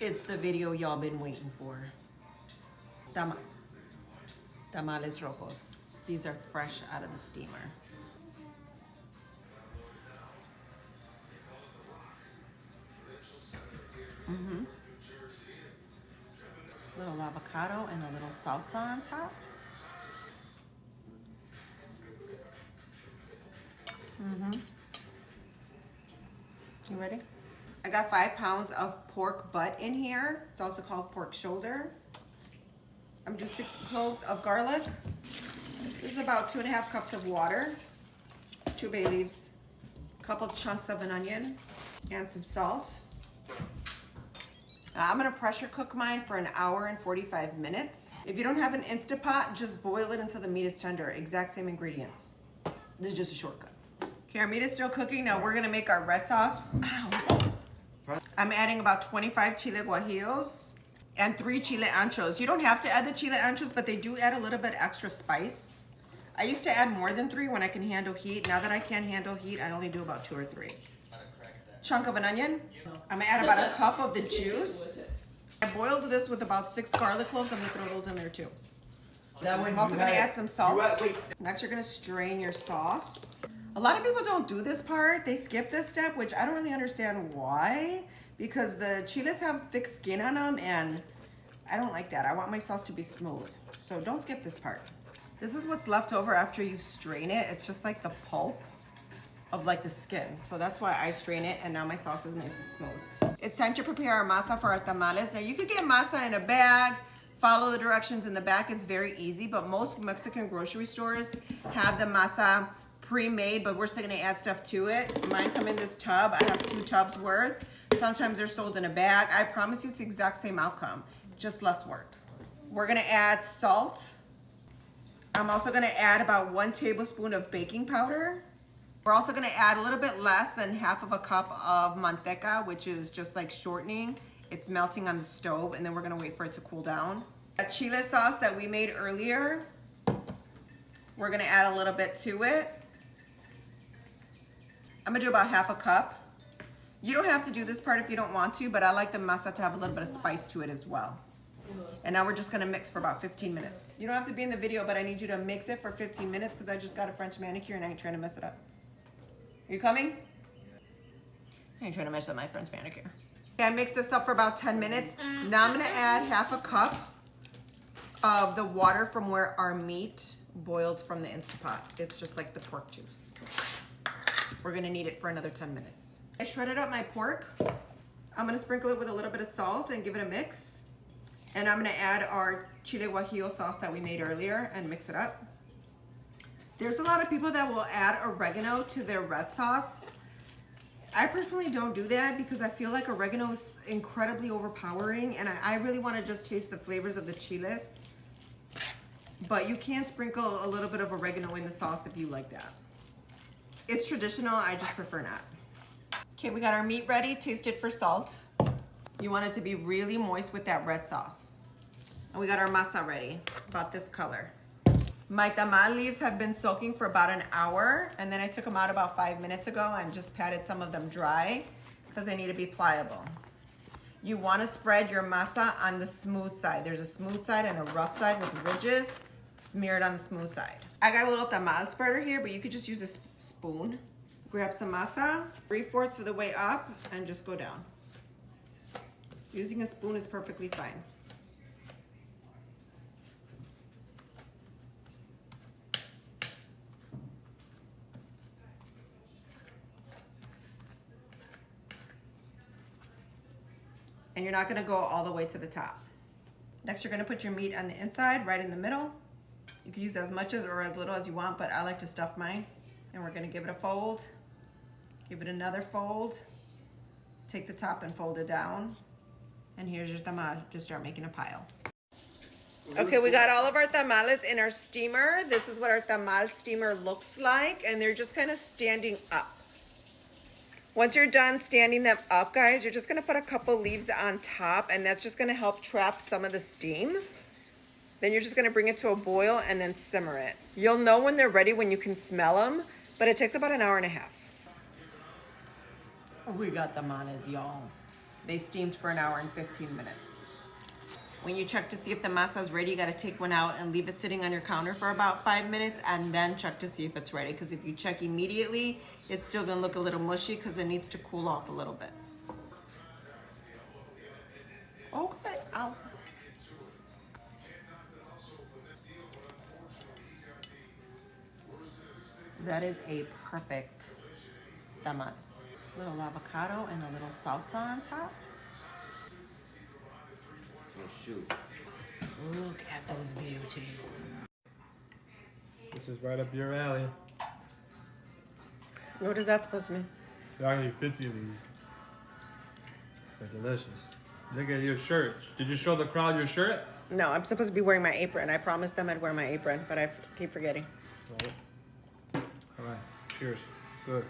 It's the video y'all been waiting for. Tamales Rojos. These are fresh out of the steamer. Little avocado and a little salsa on top. You ready? I got 5 pounds of pork butt in here. It's also called pork shoulder. I'm gonna do 6 cloves of garlic. This is about 2.5 cups of water, 2 bay leaves, a couple chunks of an onion, and some salt. I'm gonna pressure cook mine for 1 hour and 45 minutes. If you don't have an Instapot, just boil it until the meat is tender. Exact same ingredients. This is just a shortcut. Okay, our meat is still cooking. Now we're gonna make our red sauce. Ow. I'm adding about 25 chile guajillos and 3 chile anchos. You don't have to add the chile anchos, but they do add a little bit extra spice. I used to add more than 3 when I can handle heat. Now that I can't handle heat, I only do about 2 or 3. Chunk of an onion. I'm gonna add about 1 cup of the juice. I boiled this with about 6 garlic cloves. I'm gonna throw those in there too. I'm also gonna add some salt. Next, you're gonna strain your sauce. A lot of people don't do this part. They skip this step, which I don't really understand why, because the chiles have thick skin on them and I don't like that. I want my sauce to be smooth. So don't skip this part. This is what's left over after you strain it. It's just like the pulp of like the skin. So that's why I strain it, and now my sauce is nice and smooth. It's time to prepare our masa for our tamales. Now you could get masa in a bag, follow the directions in the back. It's very easy, but most Mexican grocery stores have the masa pre-made, but we're still gonna add stuff to it. Mine come in this tub. I have 2 tubs worth. Sometimes they're sold in a bag. I promise you it's the exact same outcome, just less work. We're gonna add salt. I'm also gonna add about 1 tablespoon of baking powder. We're also gonna add a little bit less than 1/2 cup of manteca, which is just like shortening. It's melting on the stove, and then we're gonna wait for it to cool down. That chile sauce that we made earlier, we're gonna add a little bit to it. I'm gonna do about 1/2 cup. You don't have to do this part if you don't want to, but I like the masa to have a little bit of spice to it as well. And now we're just gonna mix for about 15 minutes. You don't have to be in the video, but I need you to mix it for 15 minutes because I just got a French manicure and I ain't trying to mess it up. Are you coming? I ain't trying to mess up my French manicure. Okay, I mixed this up for about 10 minutes. Now I'm gonna add 1/2 cup of the water from where our meat boiled from the Instapot. It's just like the pork juice. We're gonna need it for another 10 minutes. I shredded up my pork. I'm gonna sprinkle it with a little bit of salt and give it a mix. And I'm gonna add our chile guajillo sauce that we made earlier and mix it up. There's a lot of people that will add oregano to their red sauce. I personally don't do that because I feel like oregano is incredibly overpowering, and I really wanna just taste the flavors of the chiles. But you can sprinkle a little bit of oregano in the sauce if you like that. It's traditional, I just prefer not. Okay, we got our meat ready. Taste it for salt. You want it to be really moist with that red sauce. And we got our masa ready, about this color. My tamal leaves have been soaking for about 1 hour, and then I took them out about 5 minutes ago and just patted some of them dry because they need to be pliable. You want to spread your masa on the smooth side. There's a smooth side and a rough side with ridges. Smear it on the smooth side. I got a little tamal spreader here, but you could just use a spoon. Grab some masa, 3/4 of the way up, and just go down. Using a spoon is perfectly fine. And you're not gonna go all the way to the top. Next, you're gonna put your meat on the inside, right in the middle. You can use as much as or as little as you want, but I like to stuff mine. And we're gonna give it a fold, give it another fold, take the top and fold it down. And here's your tamal. Just start making a pile. Okay, we got all of our tamales in our steamer. This is what our tamal steamer looks like, and they're just kind of standing up. Once you're done standing them up, guys, you're just gonna put a couple leaves on top, and that's just gonna help trap some of the steam. Then you're just gonna bring it to a boil and then simmer it. You'll know when they're ready when you can smell them, but it takes about 1.5 hours. We got tamales, y'all. They steamed for an hour and 15 minutes. When you check to see if the masa is ready, you gotta take one out and leave it sitting on your counter for about 5 minutes and then check to see if it's ready. Because if you check immediately, it's still gonna look a little mushy because it needs to cool off a little bit. Okay, ow. That is a perfect tamal. Little avocado and a little salsa on top. Oh, shoot. Look at those beauties. This is right up your alley. What is that supposed to mean? I can eat 50 of these. They're delicious. Look at your shirt. Did you show the crowd your shirt? No, I'm supposed to be wearing my apron. I promised them I'd wear my apron, but I keep forgetting. All right. Cheers. Good.